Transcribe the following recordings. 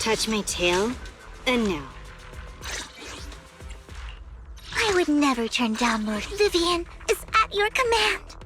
touch my tail? No. I would never turn down Lord Vivian. Is at your command.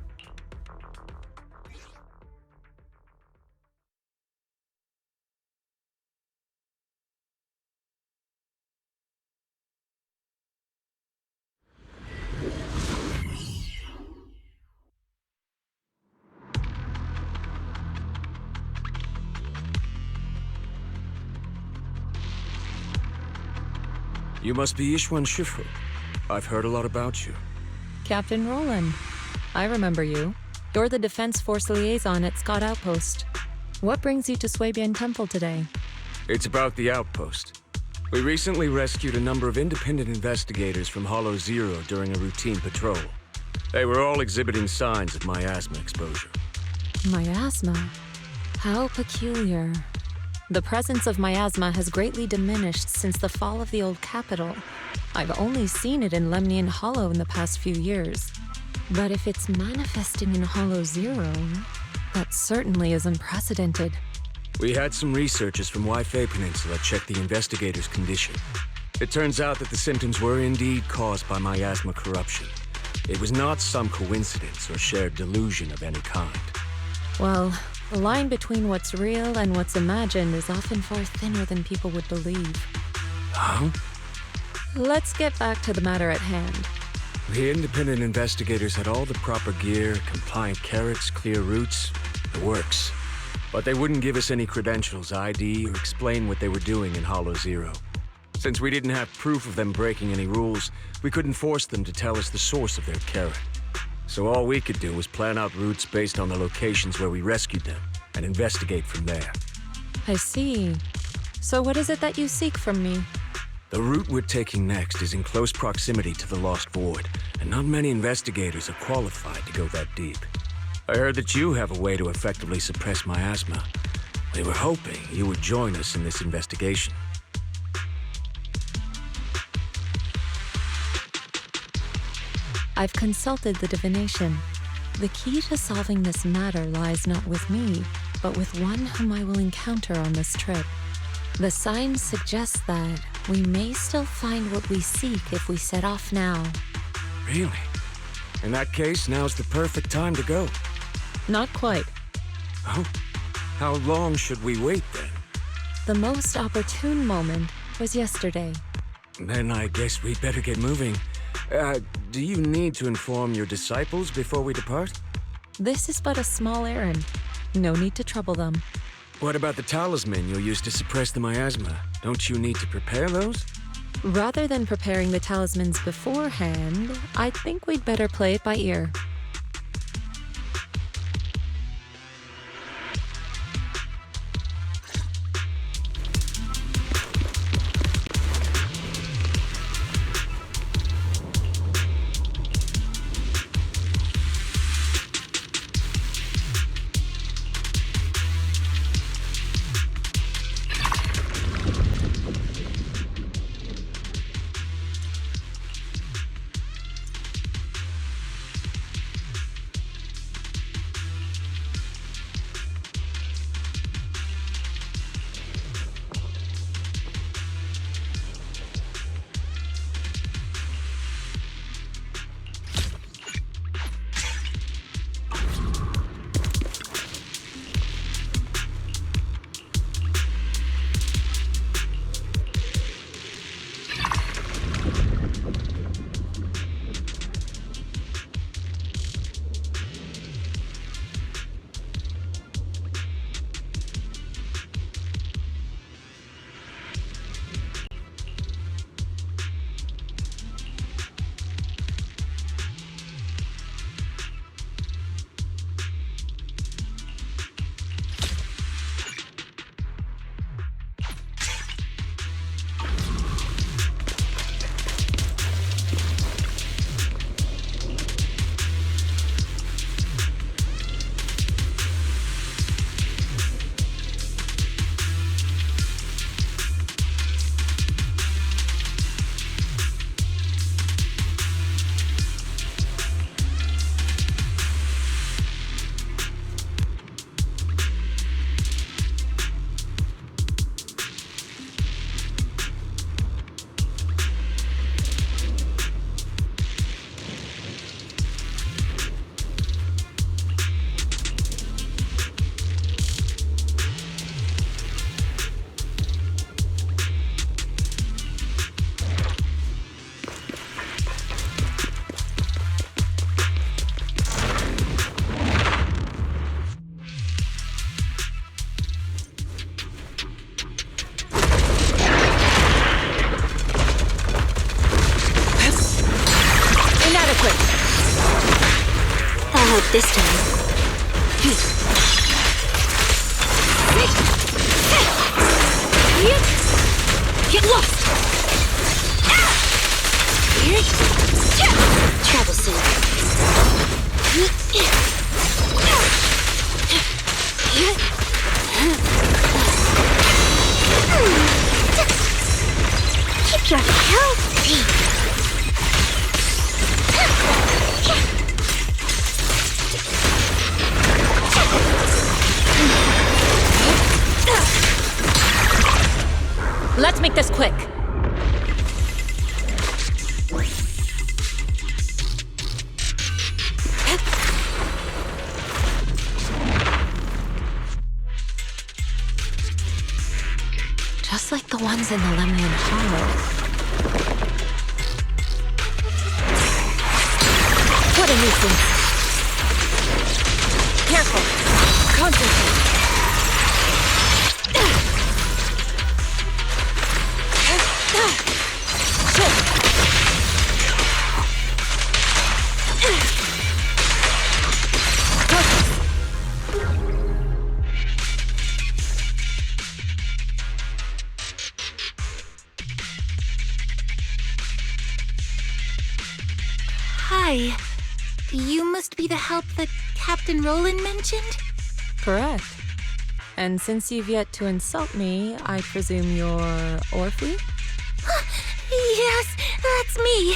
You must be Ishwan Shifu. I've heard a lot about you. Captain Roland. I remember you. You're the Defense Force liaison at Scott Outpost. What brings you to Swabian Temple today? It's about the outpost. We recently rescued a number of independent investigators from Hollow Zero during a routine patrol. They were all exhibiting signs of miasma exposure. Miasma? How peculiar. The presence of miasma has greatly diminished since the fall of the old capital. I've only seen it in Lemnian Hollow in the past few years. But if it's manifesting in Hollow Zero, that certainly is unprecedented. We had some researchers from Waifei Peninsula check the investigators' condition. It turns out that the symptoms were indeed caused by miasma corruption. It was not some coincidence or shared delusion of any kind. Well, the line between what's real and what's imagined is often far thinner than people would believe. Huh? Let's get back to the matter at hand. The independent investigators had all the proper gear, compliant carrots, clear routes, the works. But they wouldn't give us any credentials, ID, or explain what they were doing in Hollow Zero. Since we didn't have proof of them breaking any rules, we couldn't force them to tell us the source of their carrot. So all we could do was plan out routes based on the locations where we rescued them, and investigate from there. I see. So what is it that you seek from me? The route we're taking next is in close proximity to the Lost Void, and not many investigators are qualified to go that deep. I heard that you have a way to effectively suppress miasma. We were hoping you would join us in this investigation. I've consulted the divination. The key to solving this matter lies not with me, but with one whom I will encounter on this trip. The signs suggest that we may still find what we seek if we set off now. Really? In that case, now's the perfect time to go. Not quite. Oh? How long should we wait then? The most opportune moment was yesterday. Then I guess we'd better get moving. Do you need to inform your disciples before we depart? This is but a small errand. No need to trouble them. What about the talisman you'll use to suppress the miasma? Don't you need to prepare those? Rather than preparing the talismans beforehand, I think we'd better play it by ear. quick. I'll help this time. Get lost! Travel soon. Keep your healthy. Let's make this quick. Just like the ones in the Lemnian Hollow. What a nuisance. Careful. Concentrate. Hi. You must be the help that Captain Roland mentioned? Correct. And since you've yet to insult me, I presume you're Orphe? Yes, that's me.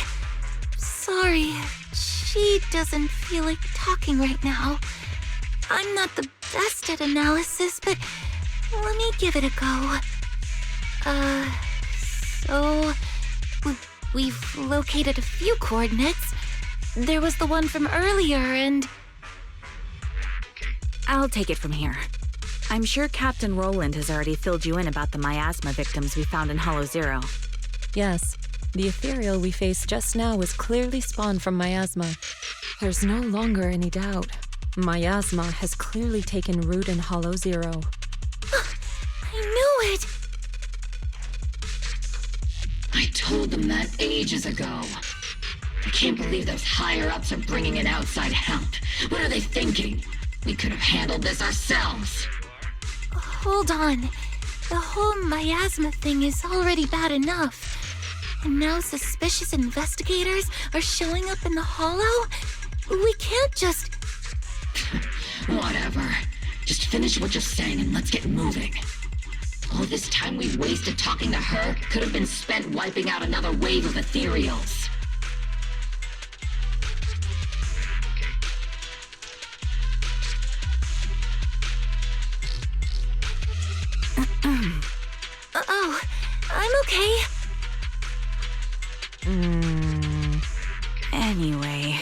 Sorry, she doesn't feel like talking right now. I'm not the best at analysis, but let me give it a go. So we've located a few coordinates. There was the one from earlier, and I'll take it from here. I'm sure Captain Roland has already filled you in about the miasma victims we found in Hollow Zero. Yes. The ethereal we faced just now was clearly spawned from miasma. There's no longer any doubt. Miasma has clearly taken root in Hollow Zero. I knew it! I told them that ages ago. I can't believe those higher-ups are bringing in outside help. What are they thinking? We could have handled this ourselves. Hold on. The whole miasma thing is already bad enough. And now suspicious investigators are showing up in the Hollow? We can't just... Whatever. Just finish what you're saying and let's get moving. All this time we wasted talking to her could have been spent wiping out another wave of ethereals. Oh, I'm okay. Anyway,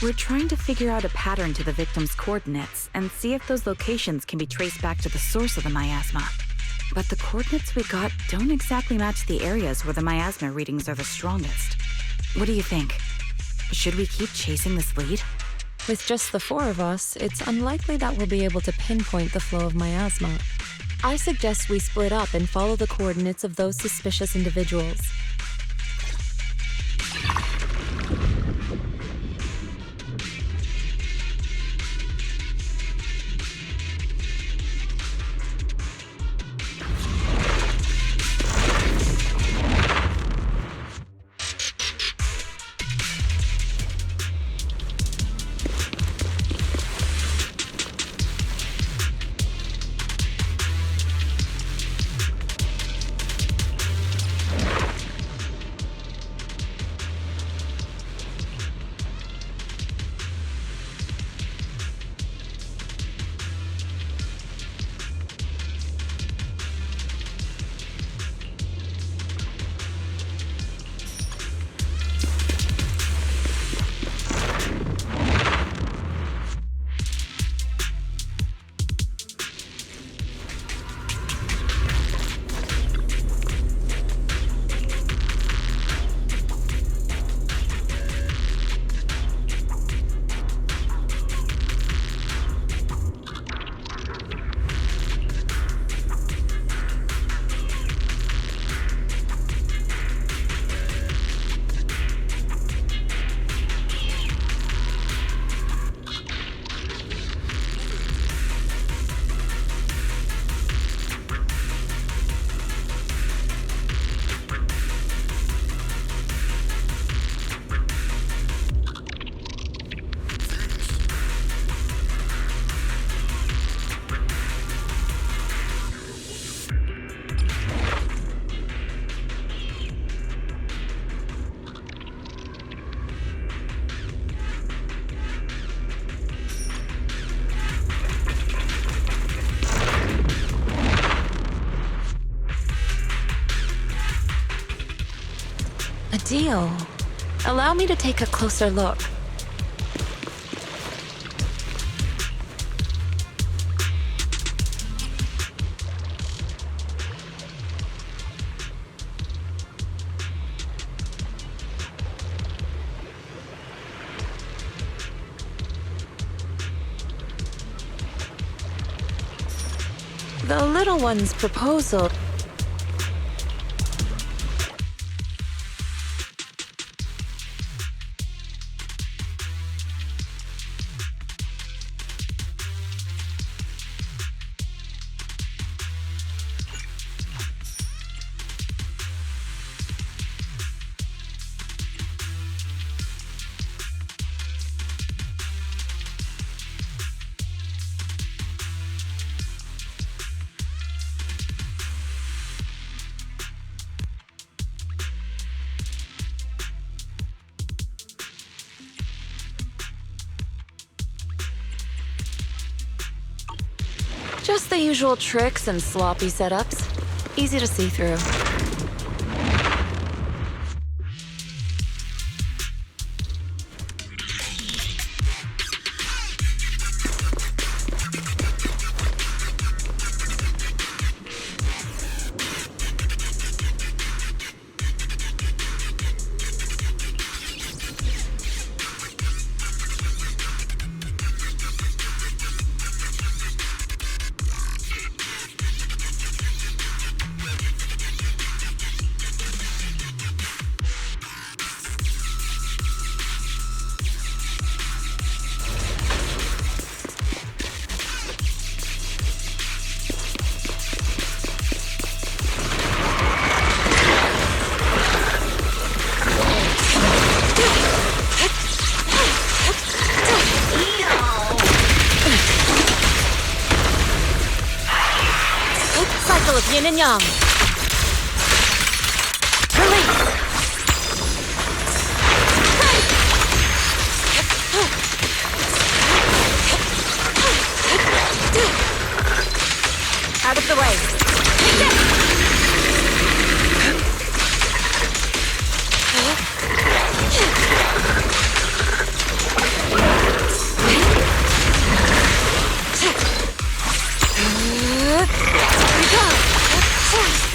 we're trying to figure out a pattern to the victim's coordinates and see if those locations can be traced back to the source of the miasma. But the coordinates we got don't exactly match the areas where the miasma readings are the strongest. What do you think? Should we keep chasing this lead? With just the four of us, it's unlikely that we'll be able to pinpoint the flow of miasma. I suggest we split up and follow the coordinates of those suspicious individuals. deal. Allow me to take a closer look. The little one's proposal. Just the usual tricks and sloppy setups. Easy to see through. Cycle of yin and yang. Release. Out of the way. Here we go.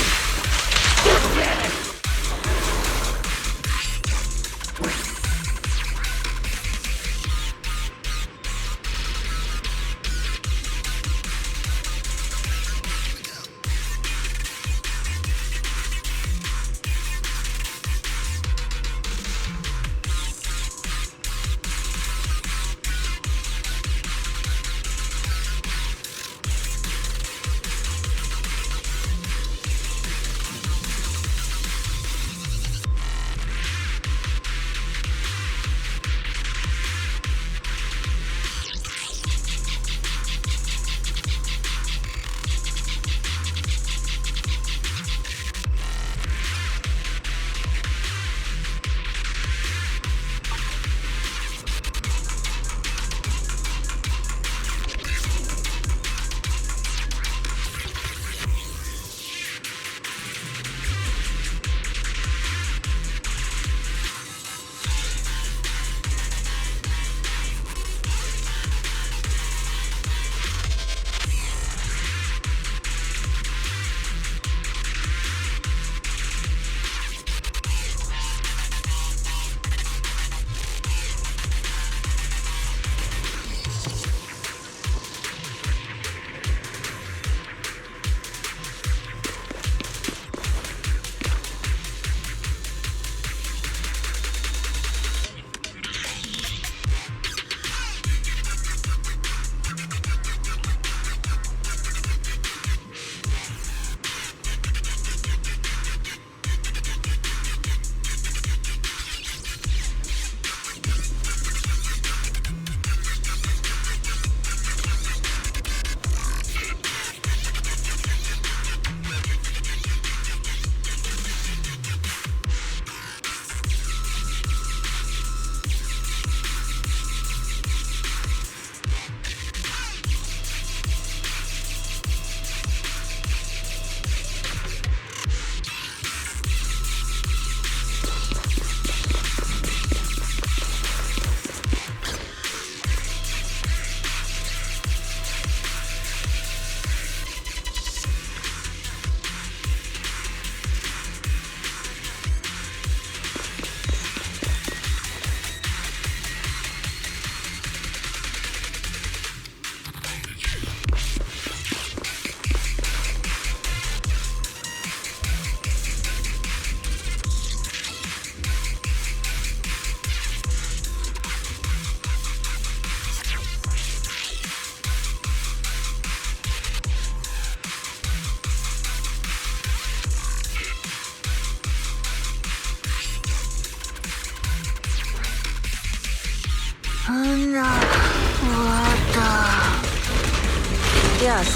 Yes,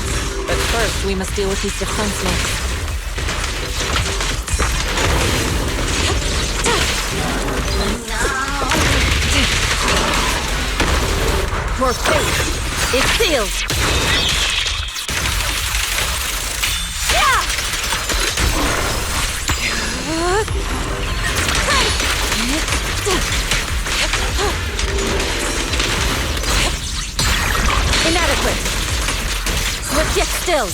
but first we must deal with these defenseless. Your fate is sealed! Inadequate! Swift yet still!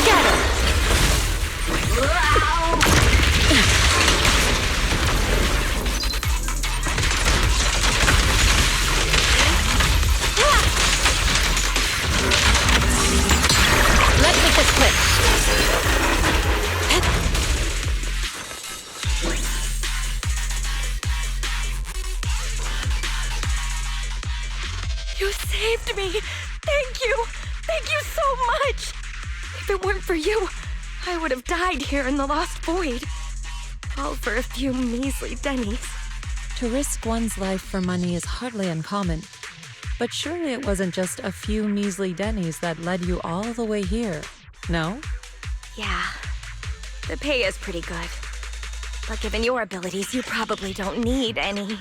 Scatter! Let's make this quick! You saved me! Thank you! Thank you so much! If it weren't for you, I would have died here in the Lost Void. All for a few measly dennies. To risk one's life for money is hardly uncommon. But surely it wasn't just a few measly dennies that led you all the way here, no? Yeah, the pay is pretty good. But given your abilities, you probably don't need any.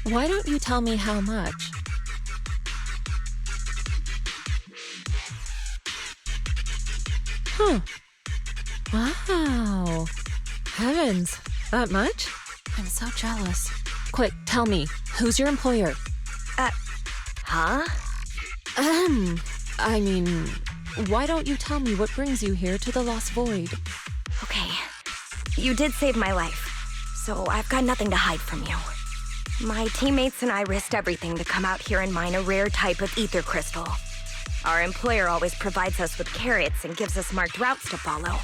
Why don't you tell me how much? Huh. Wow. Heavens, that much? I'm so jealous. Quick, tell me, who's your employer? Huh? I mean, why don't you tell me what brings you here to the Lost Void? Okay, you did save my life, so I've got nothing to hide from you. My teammates and I risked everything to come out here and mine a rare type of ether crystal. Our employer always provides us with carrots and gives us marked routes to follow.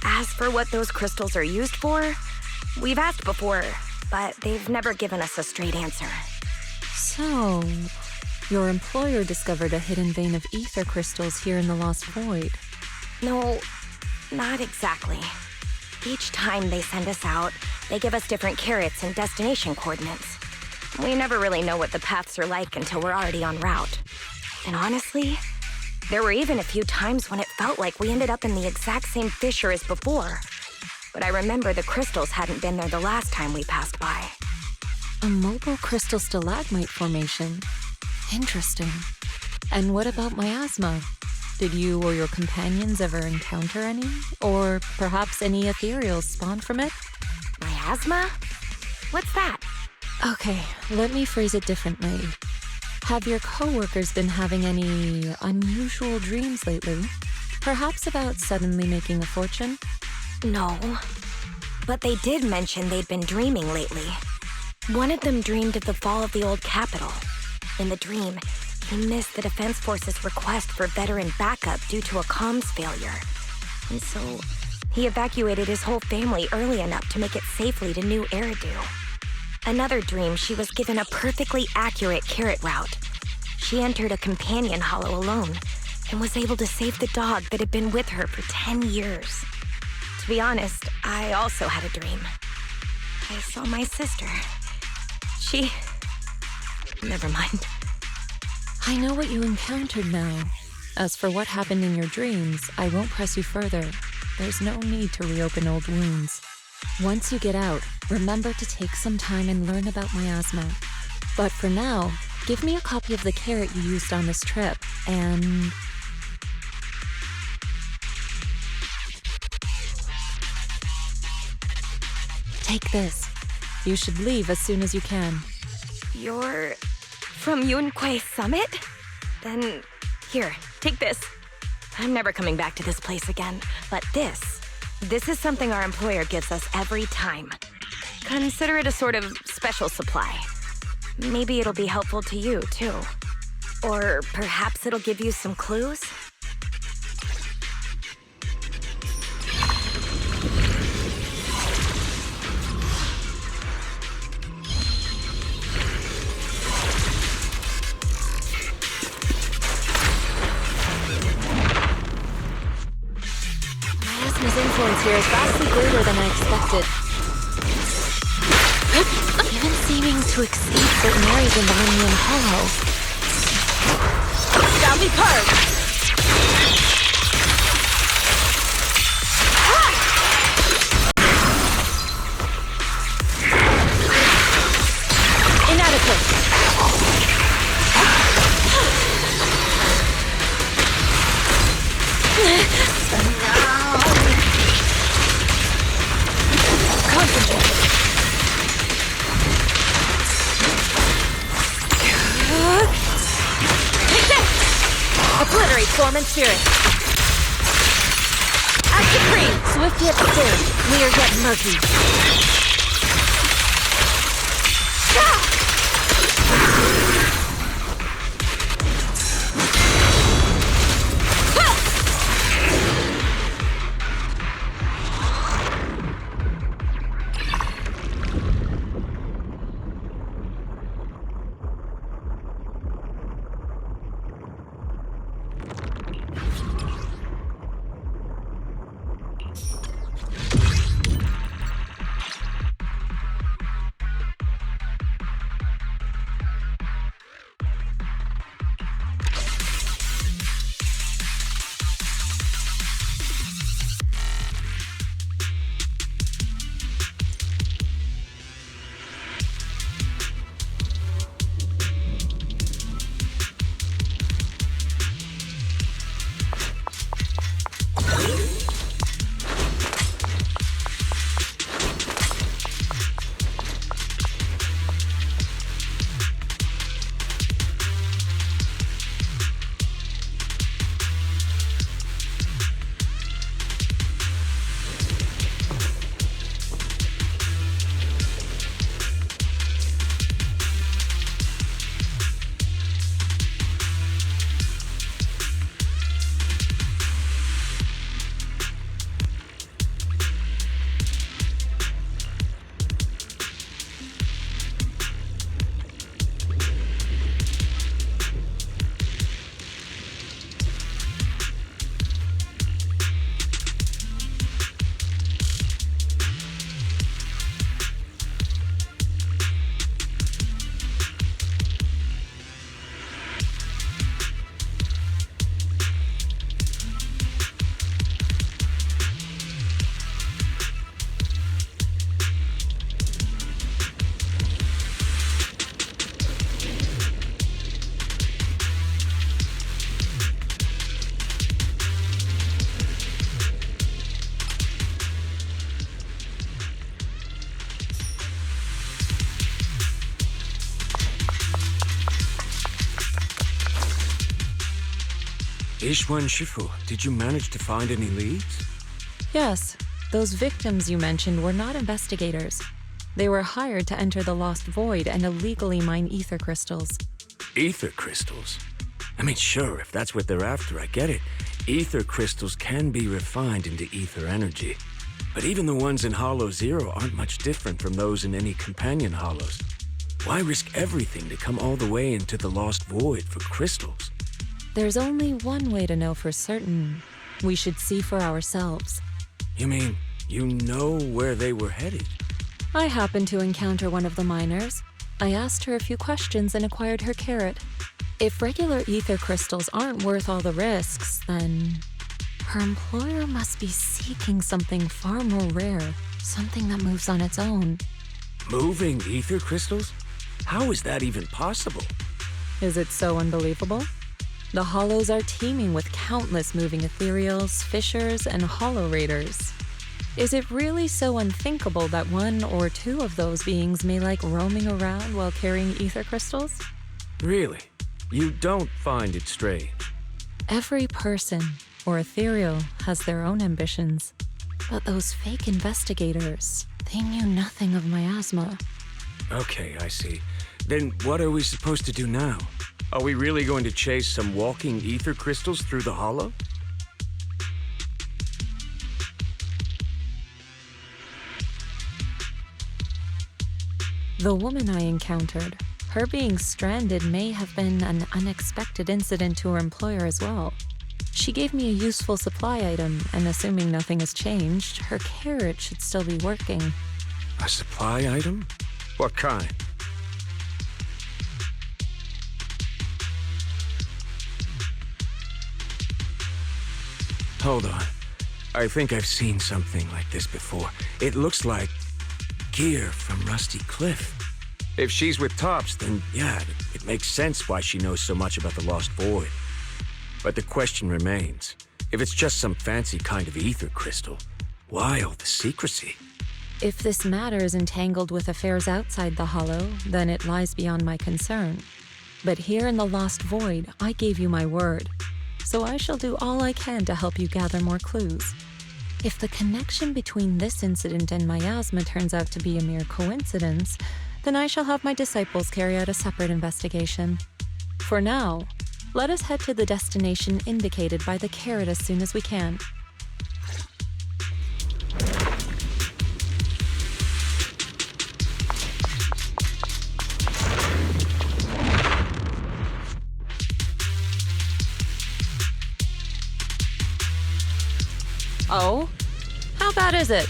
As for what those crystals are used for, we've asked before, but they've never given us a straight answer. So, your employer discovered a hidden vein of ether crystals here in the Lost Void. No, not exactly. Each time they send us out, they give us different carrots and destination coordinates. We never really know what the paths are like until we're already en route. And honestly, there were even a few times when it felt like we ended up in the exact same fissure as before. But I remember the crystals hadn't been there the last time we passed by. A mobile crystal stalagmite formation. Interesting. And what about Miasma? Did you or your companions ever encounter any? Or perhaps any ethereals spawn from it? Miasma? What's that? Okay, let me phrase it differently. Have your coworkers been having any unusual dreams lately? Perhaps about suddenly making a fortune? No. But they did mention they'd been dreaming lately. One of them dreamed of the fall of the old capital. In the dream, he missed the Defense Force's request for veteran backup due to a comms failure. And so, he evacuated his whole family early enough to make it safely to New Eridu. Another dream, she was given a perfectly accurate carrot route. She entered a companion hollow alone and was able to save the dog that had been with her for 10 years. To be honest, I also had a dream. I saw my sister. Never mind. I know what you encountered now. As for what happened in your dreams, I won't press you further. There's no need to reopen old wounds. Once you get out, remember to take some time and learn about Miasma. But for now, give me a copy of the carrot you used on this trip, and... take this. You should leave as soon as you can. You're from Yunquay Summit? Then, here, take this. I'm never coming back to this place again, but this is something our employer gives us every time. Consider it a sort of special supply. Maybe it'll be helpful to you, too. Or perhaps it'll give you some clues? Miasma's influence here is vastly greater than I expected. Even seeming to exceed certain areas in the Lemnian Hollow. Shall we purge? Inadequate. Concentrate. Obliterate form and spirit. Act supreme. Swift yet still. Clear yet murky. Ishwan Shifu, did you manage to find any leads? Yes, those victims you mentioned were not investigators. They were hired to enter the Lost Void and illegally mine ether crystals. Ether crystals? I mean, sure, if that's what they're after, I get it. Ether crystals can be refined into ether energy. But even the ones in Hollow Zero aren't much different from those in any companion hollows. Why risk everything to come all the way into the Lost Void for crystals? There's only one way to know for certain. We should see for ourselves. You mean, you know where they were headed? I happened to encounter one of the miners. I asked her a few questions and acquired her carrot. If regular ether crystals aren't worth all the risks, then her employer must be seeking something far more rare, something that moves on its own. Moving ether crystals? How is that even possible? Is it so unbelievable? The Hollows are teeming with countless moving ethereals, fissures, and hollow raiders. Is it really so unthinkable that one or two of those beings may like roaming around while carrying ether crystals? Really? You don't find it strange? Every person, or ethereal, has their own ambitions. But those fake investigators, they knew nothing of Miasma. Okay, I see. Then what are we supposed to do now? Are we really going to chase some walking ether crystals through the hollow? The woman I encountered, her being stranded may have been an unexpected incident to her employer as well. She gave me a useful supply item, and assuming nothing has changed, her carrot should still be working. A supply item? What kind? Hold on. I think I've seen something like this before. It looks like gear from Rusty Cliff. If she's with Tops, then yeah, it makes sense why she knows so much about the Lost Void. But the question remains, if it's just some fancy kind of ether crystal, why all the secrecy? If this matter is entangled with affairs outside the Hollow, then it lies beyond my concern. But here in the Lost Void, I gave you my word. So I shall do all I can to help you gather more clues. If the connection between this incident and Miasma turns out to be a mere coincidence, then I shall have my disciples carry out a separate investigation. For now, let us head to the destination indicated by the carrot as soon as we can. Oh? How bad is it?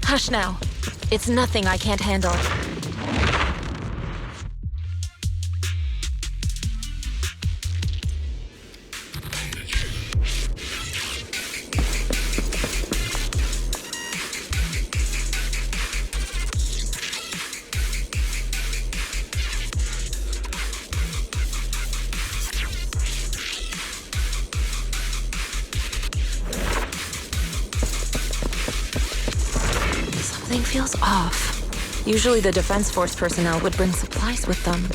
Hush now. It's nothing I can't handle. Something feels off. Usually the Defense Force personnel would bring supplies with them.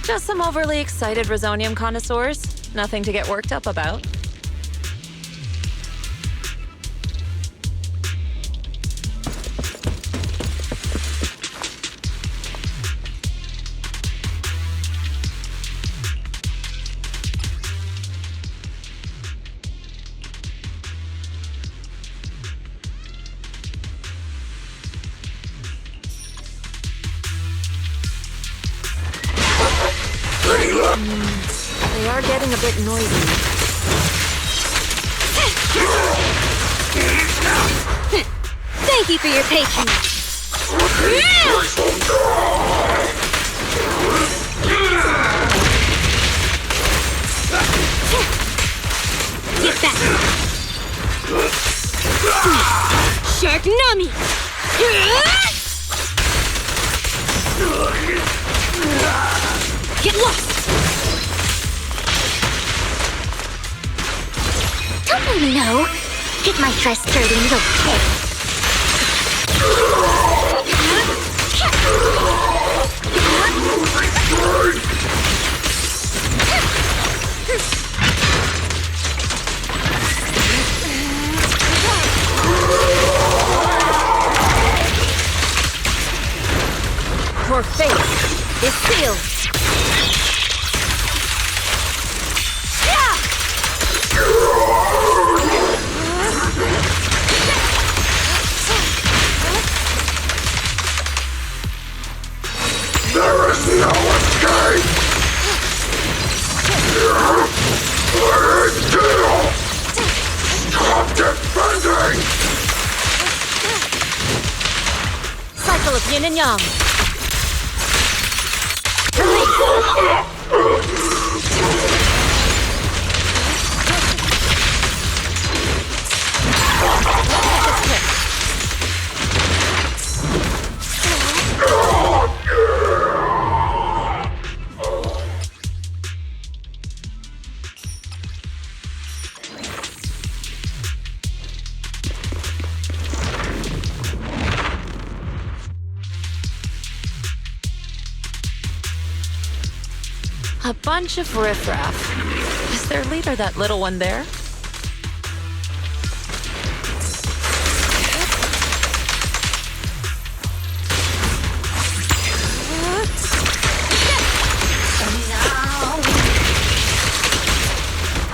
Just some overly excited Resonium connoisseurs. Nothing to get worked up about. They are getting a bit noisy. Thank you for your patience. Get back. Shark Nami. Get lost. Don't you know? Get my dress dirty and it'll pay. Your fate is sealed. There is no escape! Stop defending! Cycle of yin and yang. A bunch of riffraff. Is their leader that little one there?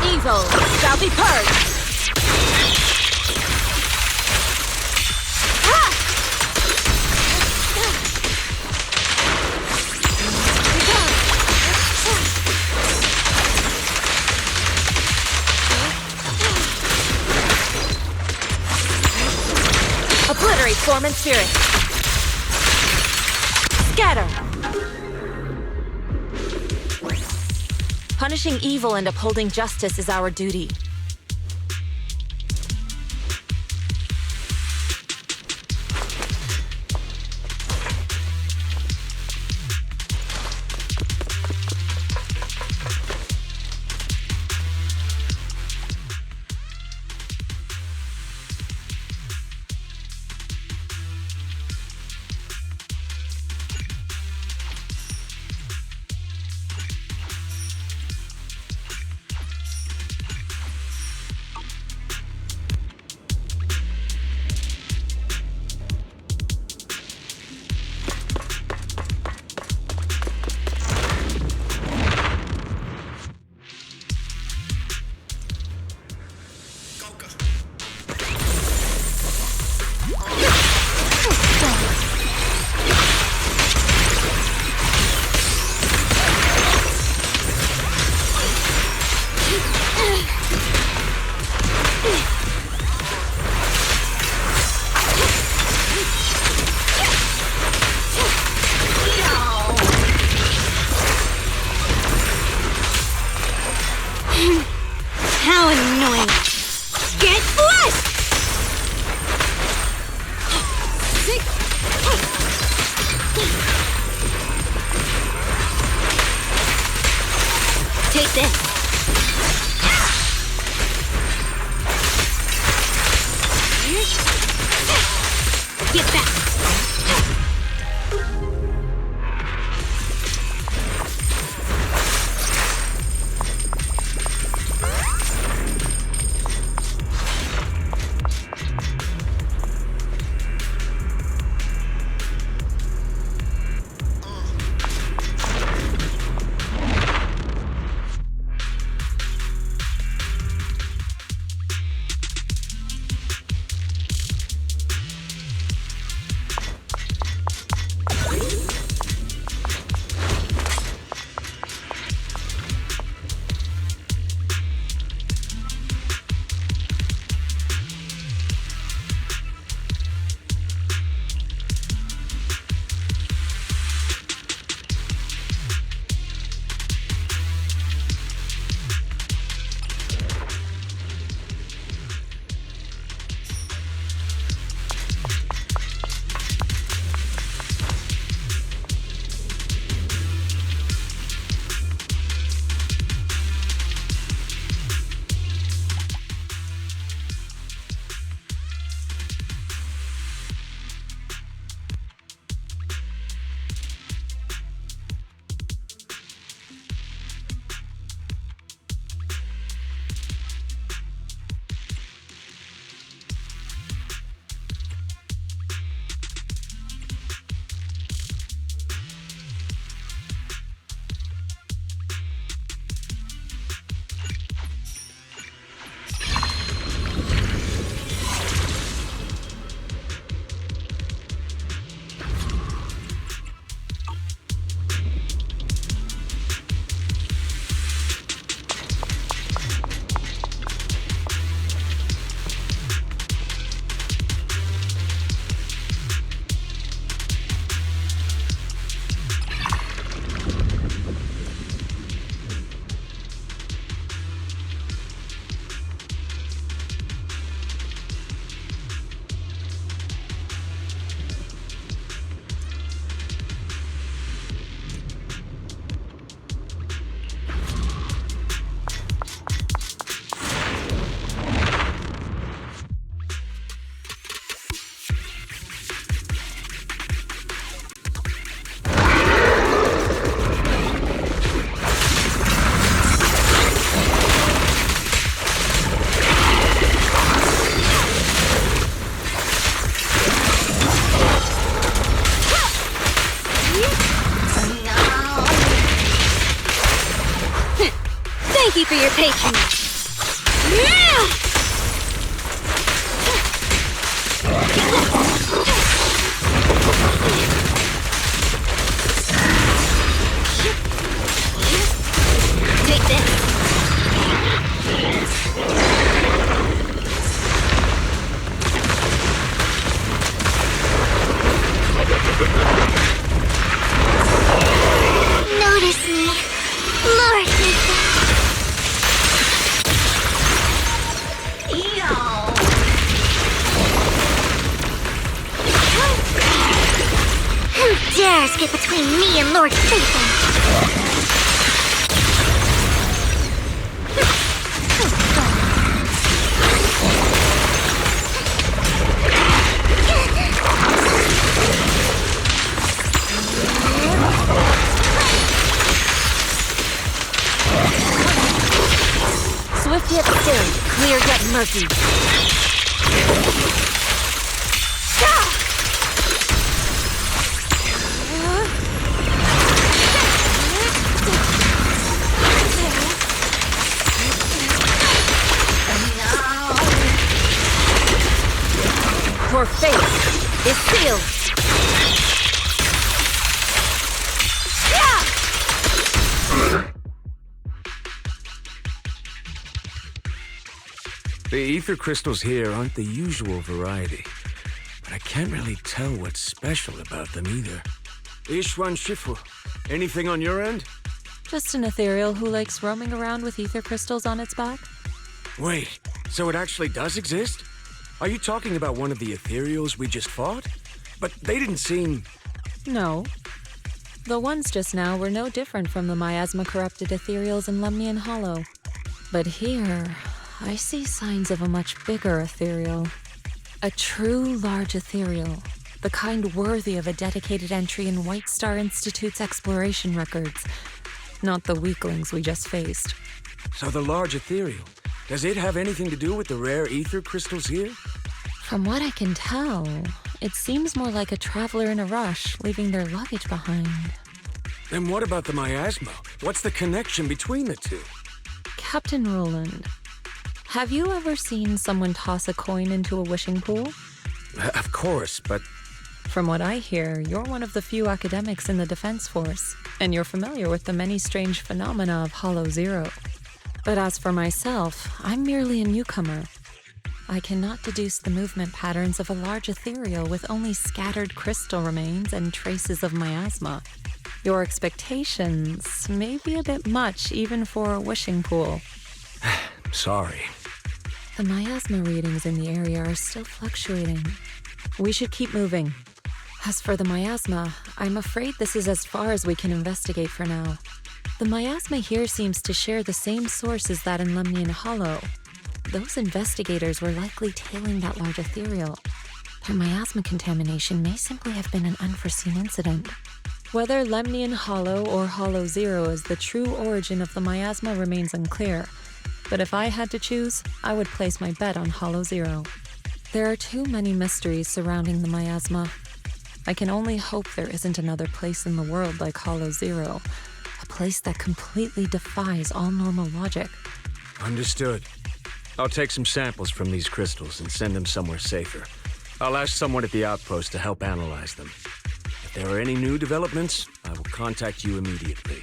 Evil shall be purged! Obliterate form and spirit. Scatter. Punishing evil and upholding justice is our duty. How annoying! Get flushed! Take this. Get back. Thank you for your patronage. Yeah! Take this. Notice me, Lord Ethan. Who dares get between me and Lord Ethan? Swift yet still, clear yet murky. Your fate is sealed. The ether crystals here aren't the usual variety, but I can't really tell what's special about them either. Ishwan Shifu, anything on your end? Just an ethereal who likes roaming around with ether crystals on its back? Wait, so it actually does exist? Are you talking about one of the ethereals we just fought? But they didn't seem... No. The ones just now were no different from the miasma-corrupted ethereals in Lemnian Hollow. But here, I see signs of a much bigger ethereal. A true large ethereal. The kind worthy of a dedicated entry in White Star Institute's exploration records. Not the weaklings we just faced. So the large ethereal, does it have anything to do with the rare ether crystals here? From what I can tell, it seems more like a traveler in a rush, leaving their luggage behind. Then what about the miasma? What's the connection between the two? Captain Roland, have you ever seen someone toss a coin into a wishing pool? Of course, but... From what I hear, you're one of the few academics in the Defense Force, and you're familiar with the many strange phenomena of Hollow Zero. But as for myself, I'm merely a newcomer. I cannot deduce the movement patterns of a large ethereal with only scattered crystal remains and traces of miasma. Your expectations may be a bit much even for a wishing pool. Sorry. The miasma readings in the area are still fluctuating. We should keep moving. As for the miasma, I'm afraid this is as far as we can investigate for now. The miasma here seems to share the same source as that in Lemnian Hollow. Those investigators were likely tailing that large ethereal. Their miasma contamination may simply have been an unforeseen incident. Whether Lemnian Hollow or Hollow Zero is the true origin of the miasma remains unclear, but if I had to choose, I would place my bet on Hollow Zero. There are too many mysteries surrounding the miasma. I can only hope there isn't another place in the world like Hollow Zero, a place that completely defies all normal logic. Understood. I'll take some samples from these crystals and send them somewhere safer. I'll ask someone at the outpost to help analyze them. If there are any new developments, I will contact you immediately.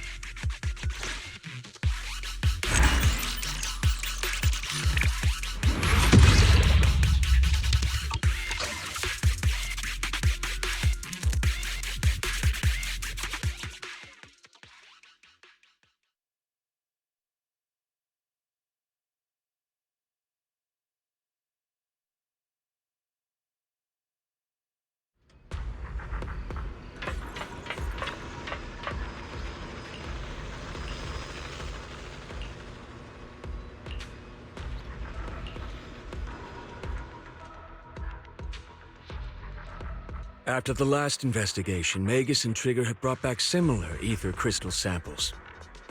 After the last investigation, Magus and Trigger had brought back similar ether crystal samples.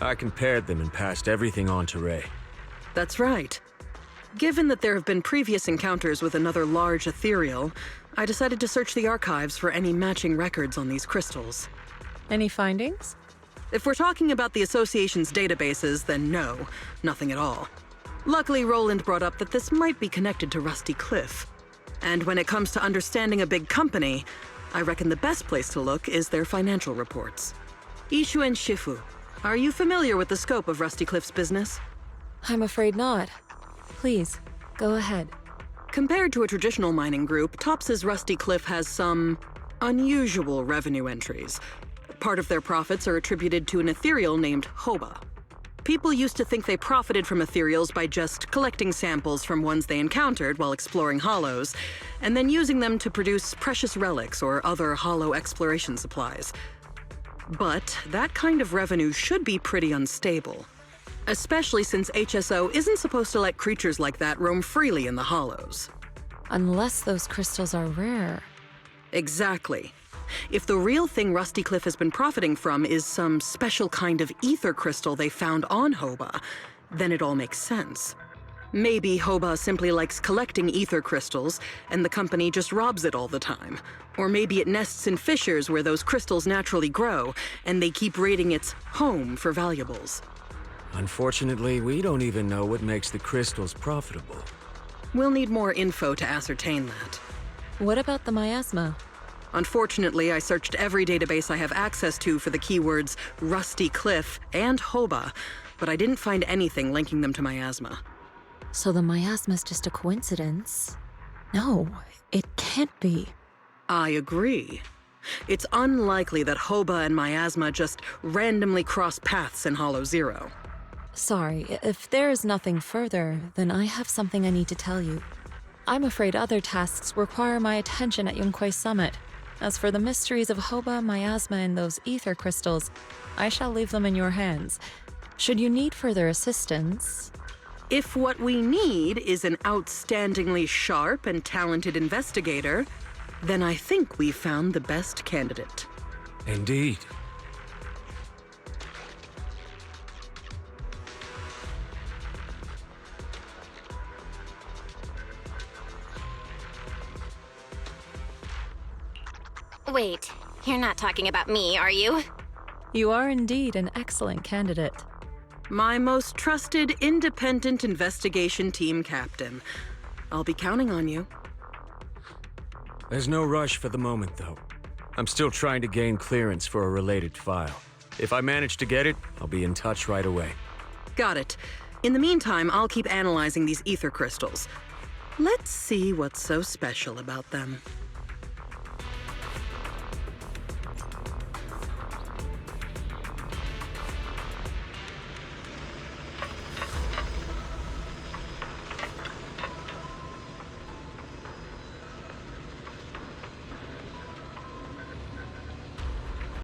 I compared them and passed everything on to Ray. That's right. Given that there have been previous encounters with another large ethereal, I decided to search the archives for any matching records on these crystals. Any findings? If we're talking about the Association's databases, then no, nothing at all. Luckily, Roland brought up that this might be connected to Rusty Cliff. And when it comes to understanding a big company, I reckon the best place to look is their financial reports. Ishu and Shifu, are you familiar with the scope of Rusty Cliff's business? I'm afraid not. Please, go ahead. Compared to a traditional mining group, Tops's Rusty Cliff has some unusual revenue entries. Part of their profits are attributed to an ethereal named Hoba. People used to think they profited from ethereals by just collecting samples from ones they encountered while exploring hollows, and then using them to produce precious relics or other hollow exploration supplies. But that kind of revenue should be pretty unstable, especially since HSO isn't supposed to let creatures like that roam freely in the hollows. Unless those crystals are rare. Exactly. If the real thing Rusty Cliff has been profiting from is some special kind of ether crystal they found on Hoba, then it all makes sense. Maybe Hoba simply likes collecting ether crystals, and the company just robs it all the time. Or maybe it nests in fissures where those crystals naturally grow, and they keep raiding its home for valuables. Unfortunately, we don't even know what makes the crystals profitable. We'll need more info to ascertain that. What about the miasma? Unfortunately, I searched every database I have access to for the keywords Rusty Cliff and Hoba, but I didn't find anything linking them to miasma. So the miasma's just a coincidence? No, it can't be. I agree. It's unlikely that Hoba and miasma just randomly cross paths in Hollow Zero. Sorry, if there is nothing further, then I have something I need to tell you. I'm afraid other tasks require my attention at Yunquai Summit. As for the mysteries of Hoba, miasma, and those ether crystals, I shall leave them in your hands. Should you need further assistance... If what we need is an outstandingly sharp and talented investigator, then I think we've found the best candidate. Indeed. Wait, you're not talking about me, are you? You are indeed an excellent candidate. My most trusted independent investigation team captain. I'll be counting on you. There's no rush for the moment, though. I'm still trying to gain clearance for a related file. If I manage to get it, I'll be in touch right away. Got it. In the meantime, I'll keep analyzing these ether crystals. Let's see what's so special about them.